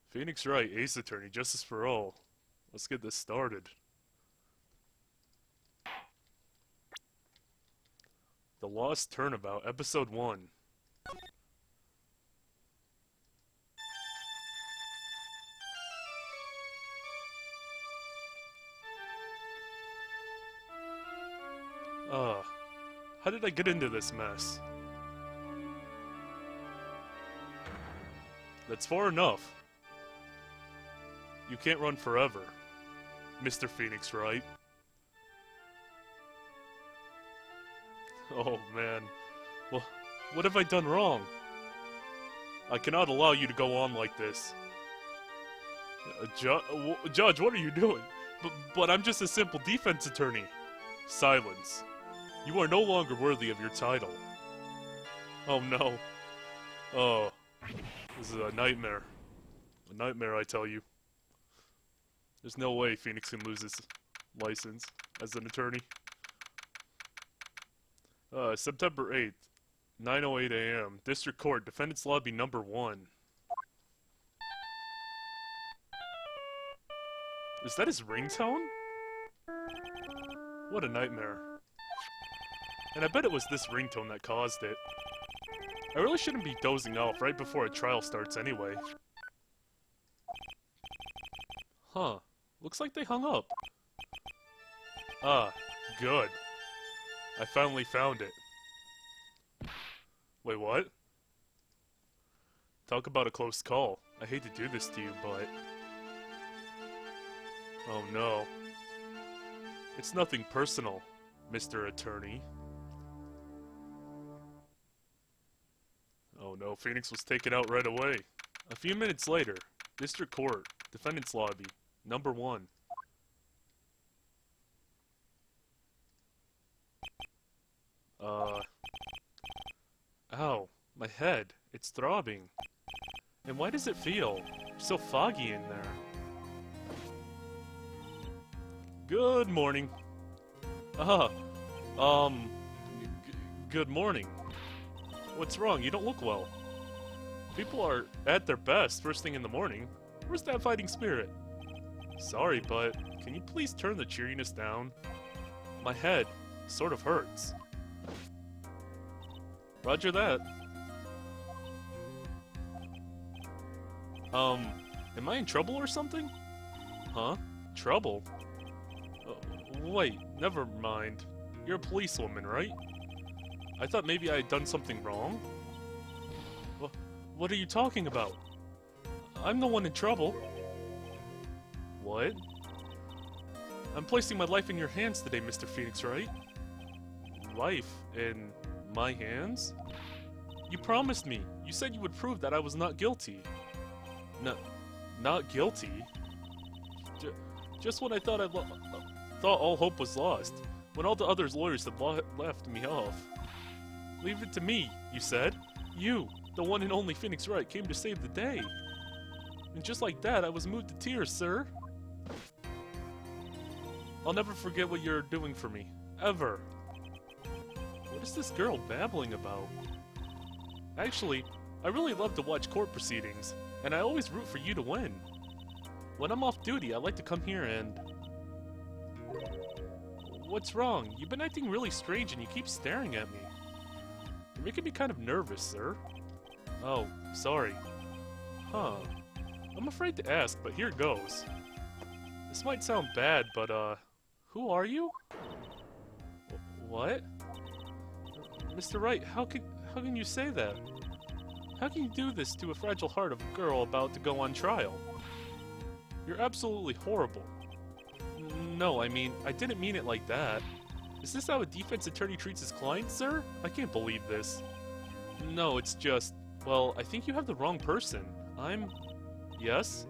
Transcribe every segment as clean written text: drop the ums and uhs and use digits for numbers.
Phoenix Wright, Ace Attorney, Justice for All. Let's get this started. The Lost Turnabout, Episode 1. How did I get into this mess? That's far enough. You can't run forever, Mr. Phoenix Wright. Oh man, well, what have I done wrong? I cannot allow you to go on like this. Judge, what are you doing? But I'm just a simple defense attorney. Silence. You are no longer worthy of your title. Oh no. Oh, this is a nightmare. A nightmare, I tell you. There's no way Phoenix can lose his license as an attorney. September 8th, 9:08 a.m. District Court, Defendant's Lobby number 1. Is that his ringtone? What a nightmare. And I bet it was this ringtone that caused it. I really shouldn't be dozing off right before a trial starts anyway. Huh. Looks like they hung up. Ah, good. I finally found it. Wait, what? Talk about a close call. I hate to do this to you, but... Oh no. It's nothing personal, Mr. Attorney. Oh no, Phoenix was taken out right away. A few minutes later, District Court, Defendant's Lobby, number 1. Ow, my head. It's throbbing. And why does it feel so foggy in there? Good morning. Good morning. What's wrong? You don't look well. People are at their best first thing in the morning. Where's that fighting spirit? Sorry, but can you please turn the cheeriness down? My head sort of hurts. Roger that. Am I in trouble or something? Huh? Trouble? Wait, never mind. You're a policewoman, right? I thought maybe I had done something wrong. What are you talking about? I'm the one in trouble. What? I'm placing my life in your hands today, Mr. Phoenix, right? Life in my hands? You promised me. You said you would prove that I was not guilty. Not guilty? Just when I thought thought all hope was lost. When all the other lawyers had left me off. Leave it to me, you said. You, the one and only Phoenix Wright, came to save the day. And just like that, I was moved to tears, sir. I'll never forget what you're doing for me. Ever. What is this girl babbling about? Actually, I really love to watch court proceedings, and I always root for you to win. When I'm off duty, I like to come here and... What's wrong? You've been acting really strange and you keep staring at me. You're making me kind of nervous, sir. Oh, sorry. Huh. I'm afraid to ask, but here goes. This might sound bad, but, who are you? What? Mr. Wright, how can you say that? How can you do this to a fragile heart of a girl about to go on trial? You're absolutely horrible. No, I mean, I didn't mean it like that. Is this how a defense attorney treats his client, sir? I can't believe this. No, it's just... Well, I think you have the wrong person. Yes,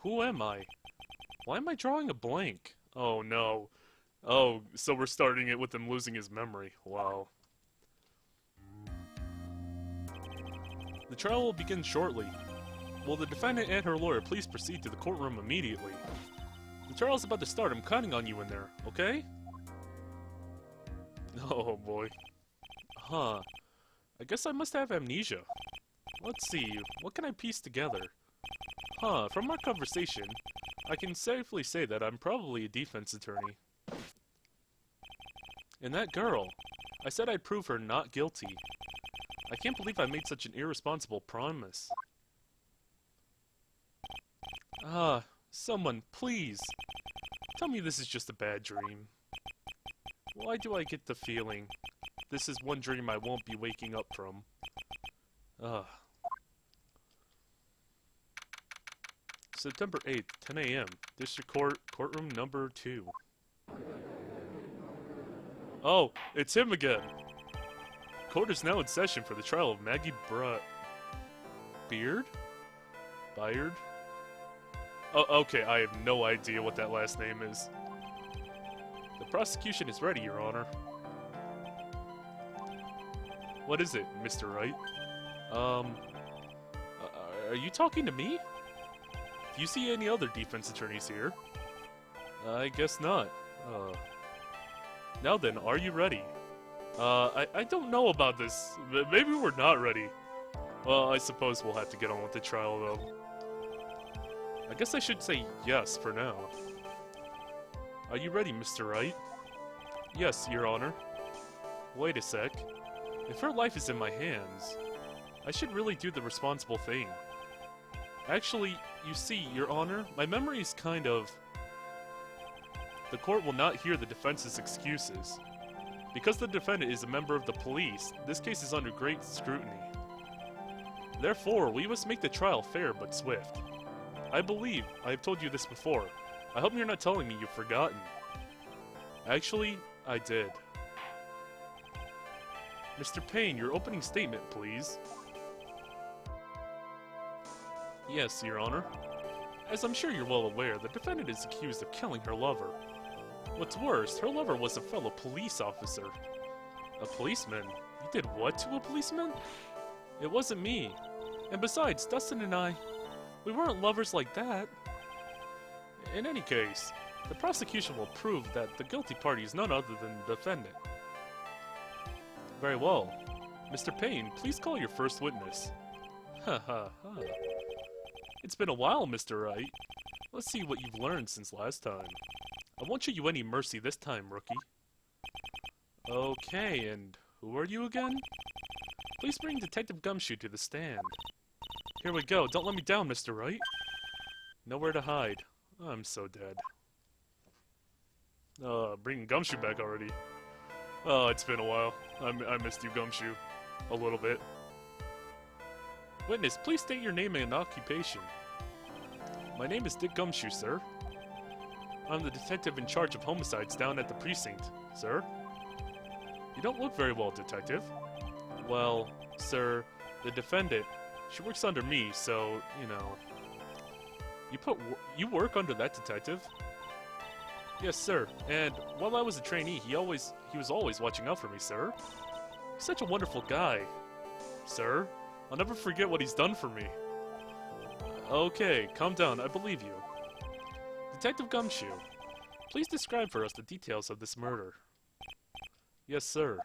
Who am I? Why am I drawing a blank? Oh no. Oh, so we're starting it with him losing his memory. Wow. The trial will begin shortly. Will the defendant and her lawyer please proceed to the courtroom immediately? The trial's about to start. I'm counting on you in there, okay? Oh boy. Huh. I guess I must have amnesia. Let's see, what can I piece together? Huh, from our conversation, I can safely say that I'm probably a defense attorney. And that girl, I said I'd prove her not guilty. I can't believe I made such an irresponsible promise. Someone, please, tell me this is just a bad dream. Why do I get the feeling this is one dream I won't be waking up from? September 8th, 10 a.m. District Court, courtroom number 2. Oh, it's him again! Court is now in session for the trial of Maggie Beard? Byard? Oh, okay, I have no idea what that last name is. The prosecution is ready, Your Honor. What is it, Mr. Wright? Are you talking to me? Do you see any other defense attorneys here? I guess not. Now then, are you ready? I don't know about this. Maybe we're not ready. Well, I suppose we'll have to get on with the trial, though. I guess I should say yes for now. Are you ready, Mr. Wright? Yes, Your Honor. Wait a sec. If her life is in my hands, I should really do the responsible thing. Actually, you see, Your Honor, my memory is kind of... The court will not hear the defense's excuses. Because the defendant is a member of the police, this case is under great scrutiny. Therefore, we must make the trial fair but swift. I believe I have told you this before. I hope you're not telling me you've forgotten. Actually, I did. Mr. Payne, your opening statement, please. Yes, Your Honor. As I'm sure you're well aware, the defendant is accused of killing her lover. What's worse, her lover was a fellow police officer. A policeman? You did what to a policeman? It wasn't me. And besides, Dustin and I, we weren't lovers like that. In any case, the prosecution will prove that the guilty party is none other than the defendant. Very well. Mr. Payne, please call your first witness. Ha ha ha. It's been a while, Mr. Wright. Let's see what you've learned since last time. I won't show you any mercy this time, rookie. Okay, and who are you again? Please bring Detective Gumshoe to the stand. Here we go. Don't let me down, Mr. Wright. Nowhere to hide. I'm so dead. Bringing Gumshoe back already. Oh, it's been a while. I missed you, Gumshoe. A little bit. Witness, please state your name and occupation. My name is Dick Gumshoe, sir. I'm the detective in charge of homicides down at the precinct, sir. You don't look very well, detective. Well, sir, the defendant, she works under me, so, you know. You work under that detective? Yes, sir. And while I was a trainee, he was always watching out for me, sir. He's such a wonderful guy. Sir, I'll never forget what he's done for me. Okay, calm down, I believe you. Detective Gumshoe, please describe for us the details of this murder. Yes, sir.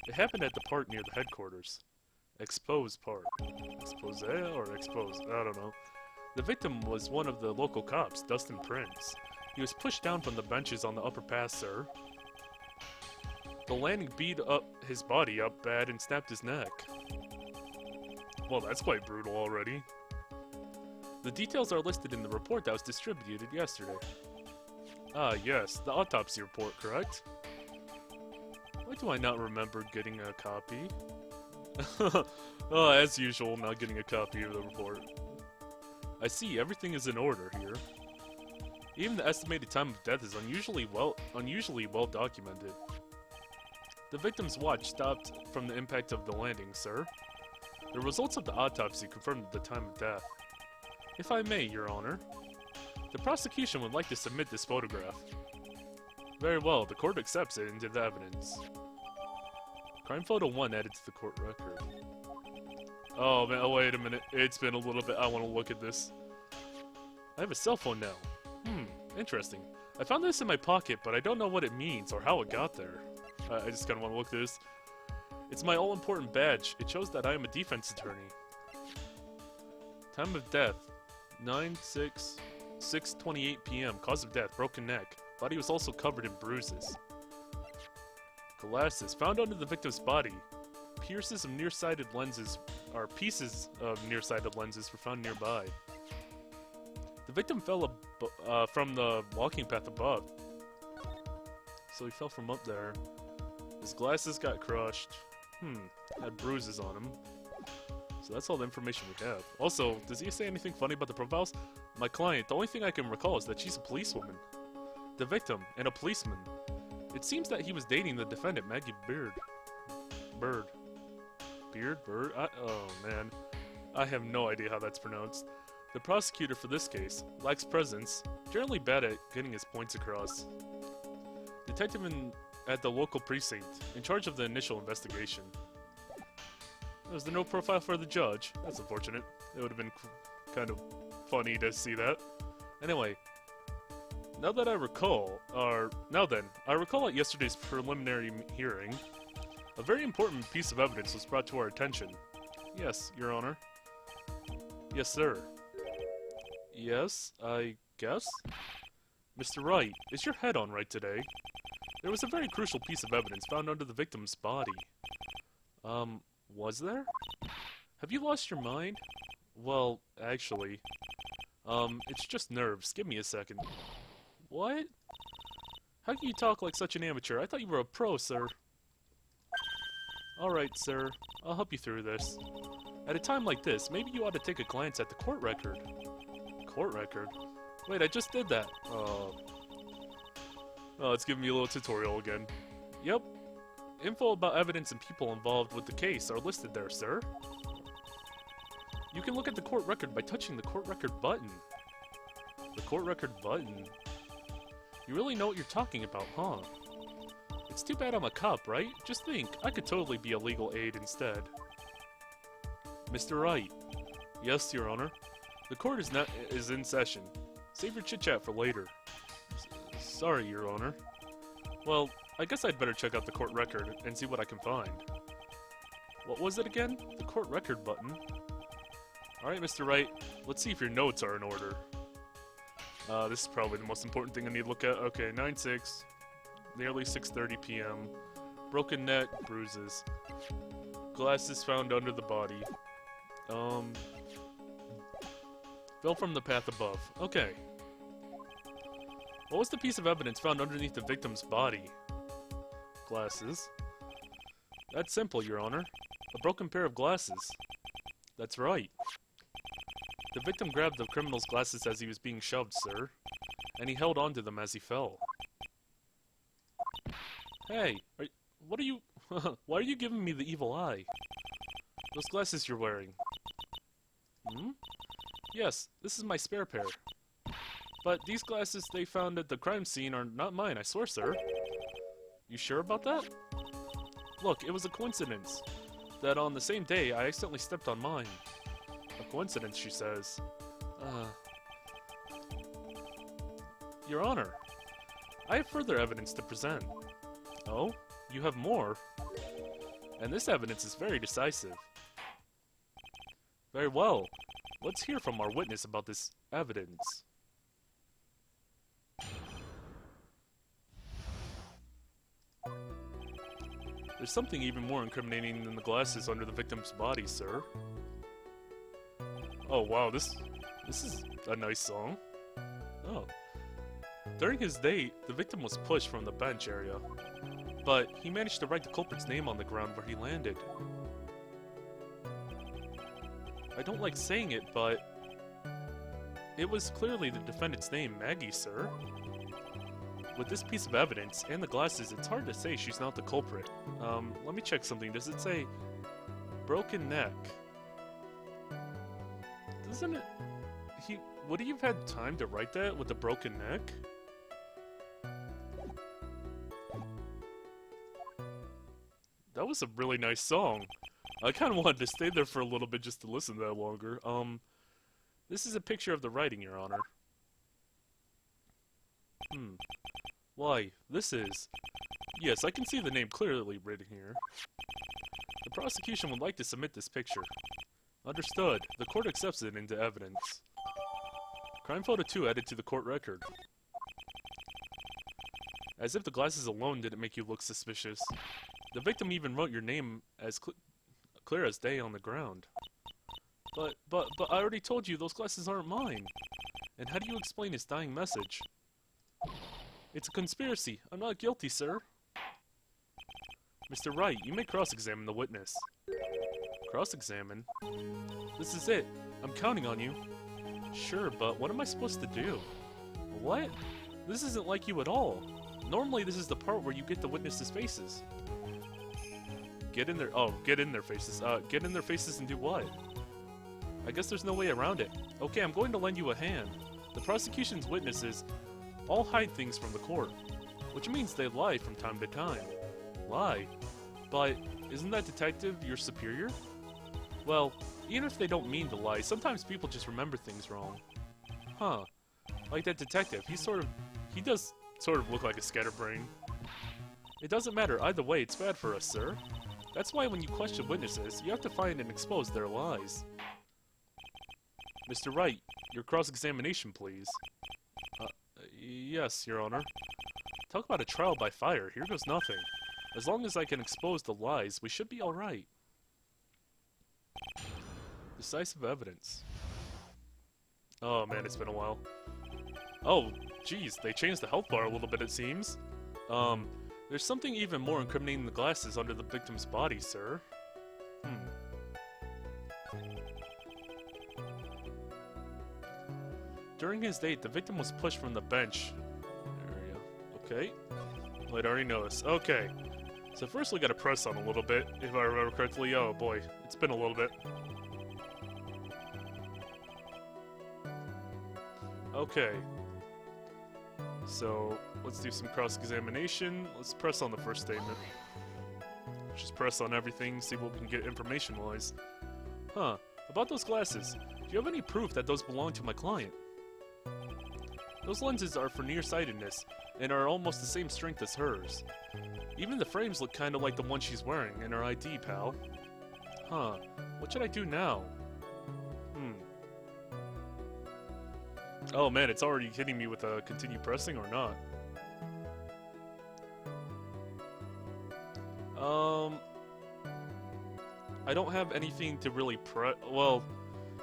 It happened at the park near the headquarters. Exposed Park. Expose or exposed? I don't know. The victim was one of the local cops, Dustin Prince. He was pushed down from the benches on the upper path, sir. The landing beat his body up bad and snapped his neck. Well, that's quite brutal already. The details are listed in the report that was distributed yesterday. Ah, yes, the autopsy report, correct? Why do I not remember getting a copy? Oh, as usual, not getting a copy of the report. I see, everything is in order here. Even the estimated time of death is unusually well documented. The victim's watch stopped from the impact of the landing, sir. The results of the autopsy confirmed the time of death. If I may, Your Honor, the prosecution would like to submit this photograph. Very well, the court accepts it into the evidence. Crime photo 1 added to the court record. Oh man, oh, wait a minute. It's been a little bit. I want to look at this. I have a cell phone now. Interesting. I found this in my pocket, but I don't know what it means or how it got there. I just kind of want to look at this. It's my all-important badge. It shows that I am a defense attorney. Time of death, 6:28 p.m. Cause of death, broken neck. Body was also covered in bruises. Glasses, found under the victim's body. Pieces of nearsighted lenses were found nearby. The victim fell from the walking path above. So he fell from up there. His glasses got crushed. Had bruises on him. So that's all the information we have. Also, does he say anything funny about the profiles? My client, the only thing I can recall is that she's a policewoman. The victim, and a policeman. It seems that he was dating the defendant, Maggie Bird. Oh man. I have no idea how that's pronounced. The prosecutor for this case lacks presence, generally bad at getting his points across. Detective at the local precinct, in charge of the initial investigation. There's no profile for the judge. That's unfortunate. It would have been kind of funny to see that. Anyway, now I recall at yesterday's preliminary hearing, a very important piece of evidence was brought to our attention. Yes, Your Honor. Yes, sir. Yes, I guess? Mr. Wright, is your head on right today? There was a very crucial piece of evidence found under the victim's body. Was there? Have you lost your mind? Well, actually, it's just nerves. Give me a second. What? How can you talk like such an amateur? I thought you were a pro, sir. Alright, sir. I'll help you through this. At a time like this, maybe you ought to take a glance at the court record. Court record? Wait, I just did that. Oh, it's giving me a little tutorial again. Yep. Info about evidence and people involved with the case are listed there, sir. You can look at the court record by touching the court record button. The court record button? You really know what you're talking about, huh? It's too bad I'm a cop, right? Just think, I could totally be a legal aid instead. Mr. Wright. Yes, Your Honor. The court is in session. Save your chit-chat for later. Sorry, Your Honor. Well, I guess I'd better check out the court record and see what I can find. What was it again? The court record button. Alright, Mr. Wright. Let's see if your notes are in order. This is probably the most important thing I need to look at. Okay, 9/6. Nearly 6:30 p.m. Broken neck, bruises. Glasses found under the body. Fell from the path above. Okay. What was the piece of evidence found underneath the victim's body? Glasses. That's simple, Your Honor. A broken pair of glasses. That's right. The victim grabbed the criminal's glasses as he was being shoved, sir. And he held on to them as he fell. Hey, what are you... Why are you giving me the evil eye? Those glasses you're wearing. Yes, this is my spare pair. But these glasses they found at the crime scene are not mine, I swear, sir. You sure about that? Look, it was a coincidence that on the same day I accidentally stepped on mine. A coincidence, she says. Your Honor, I have further evidence to present. Oh? You have more? And this evidence is very decisive. Very well. Let's hear from our witness about this evidence. There's something even more incriminating than the glasses under the victim's body, sir. Oh wow, this is a nice song. Oh. During his date, the victim was pushed from the bench area, but he managed to write the culprit's name on the ground where he landed. I don't like saying it, but it was clearly the defendant's name, Maggie, sir. With this piece of evidence and the glasses, it's hard to say she's not the culprit. Let me check something. Does it say broken neck? Doesn't it? Would he have had time to write that with a broken neck? That was a really nice song. I kind of wanted to stay there for a little bit just to listen to that longer. This is a picture of the writing, Your Honor. Why, this is... Yes, I can see the name clearly written here. The prosecution would like to submit this picture. Understood. The court accepts it into evidence. Crime photo 2 added to the court record. As if the glasses alone didn't make you look suspicious. The victim even wrote your name as clear as day on the ground. But I already told you those glasses aren't mine. And how do you explain his dying message? It's a conspiracy. I'm not guilty, sir. Mr. Wright, you may cross-examine the witness. Cross-examine? This is it. I'm counting on you. Sure, but what am I supposed to do? What? This isn't like you at all. Normally this is the part where you get the witnesses' faces. Get in their... Oh, get in their faces. Get in their faces and do what? I guess there's no way around it. Okay, I'm going to lend you a hand. The prosecution's witnesses all hide things from the court, which means they lie from time to time. Lie? But isn't that detective your superior? Well, even if they don't mean to lie, sometimes people just remember things wrong. Huh. Like that detective, he does sort of look like a scatterbrain. It doesn't matter, either way, it's bad for us, sir. That's why when you question witnesses, you have to find and expose their lies. Mr. Wright, your cross-examination, please. Yes, Your Honor. Talk about a trial by fire, here goes nothing. As long as I can expose the lies, we should be alright. Decisive evidence. Oh man, it's been a while. Oh, geez, they changed the health bar a little bit, it seems. There's something even more incriminating the glasses under the victim's body, sir. During his date, the victim was pushed from the bench area. Okay. Well, I'd already noticed. Okay. So first we gotta press on a little bit, if I remember correctly. Oh boy, it's been a little bit. Okay. So, let's do some cross-examination. Let's press on the first statement. Just press on everything, see what we can get information-wise. Huh. About those glasses, do you have any proof that those belong to my client? Those lenses are for nearsightedness, and are almost the same strength as hers. Even the frames look kinda like the one she's wearing in her ID, pal. Huh. What should I do now? Oh man, it's already hitting me with a continue pressing or not. I don't have anything to really press. Well,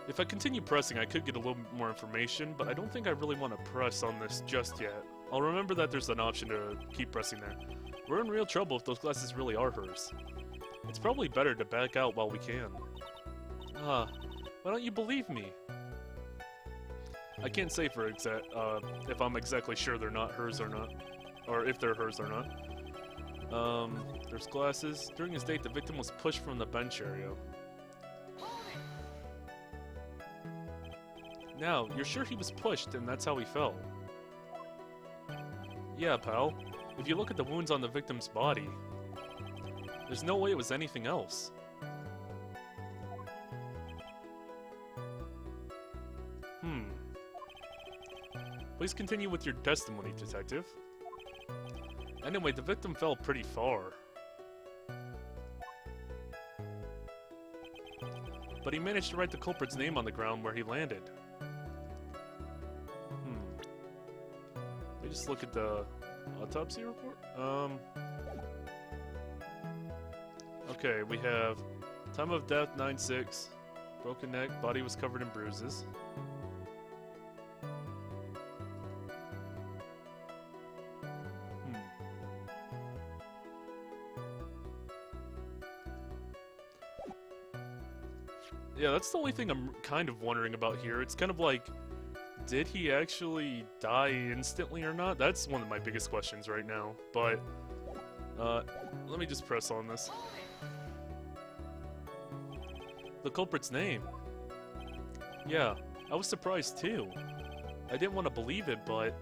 if I continue pressing, I could get a little more information, but I don't think I really want to press on this just yet. I'll remember that there's an option to keep pressing there. We're in real trouble if those glasses really are hers. It's probably better to back out while we can. Why don't you believe me? I can't say for if I'm exactly sure they're not hers or not. Or if they're hers or not. There's glasses. During his date, the victim was pushed from the bench area. Now, you're sure he was pushed and that's how he fell? Yeah, pal. If you look at the wounds on the victim's body, there's no way it was anything else. Please continue with your testimony, detective. Anyway, the victim fell pretty far. But he managed to write the culprit's name on the ground where he landed. Let me just look at the autopsy report. Okay, we have time of death 9/6, broken neck, body was covered in bruises. Yeah, that's the only thing I'm kind of wondering about here. It's kind of like, did he actually die instantly or not? That's one of my biggest questions right now. But, let me just press on this. The culprit's name. Yeah, I was surprised too. I didn't want to believe it, but...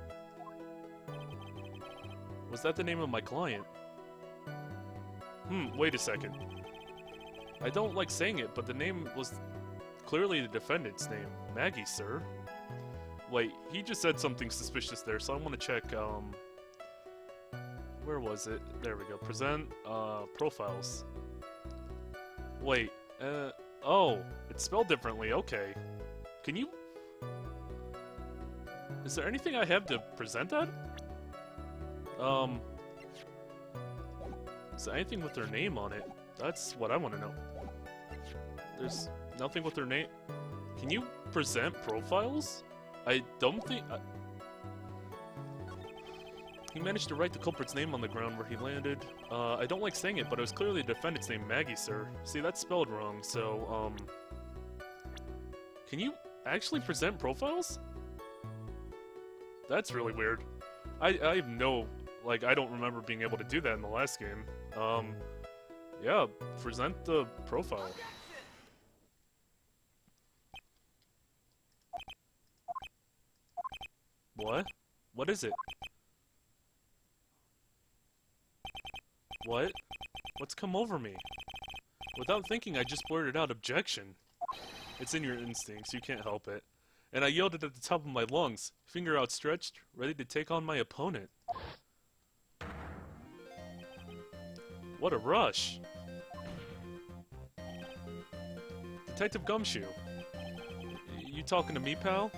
Was that the name of my client? Wait a second. I don't like saying it, but the name was clearly the defendant's name. Maggie, sir. Wait, he just said something suspicious there, so I want to check, Where was it? There we go. Present, profiles. Wait, oh, it's spelled differently, okay. Can you... Is there anything I have to present that? Is there anything with their name on it? That's what I want to know. There's nothing with their name. Can you present profiles? I don't think... He managed to write the culprit's name on the ground where he landed. I don't like saying it, but it was clearly the defendant's name, Maggie, sir. See, that's spelled wrong, so, Can you actually present profiles? That's really weird. I have no... Like, I don't remember being able to do that in the last game. Yeah, present the profile. What? What is it? What? What's come over me? Without thinking, I just blurted out objection. It's in your instincts, you can't help it. And I yelled it at the top of my lungs, finger outstretched, ready to take on my opponent. What a rush! Detective Gumshoe. You talking to me, pal?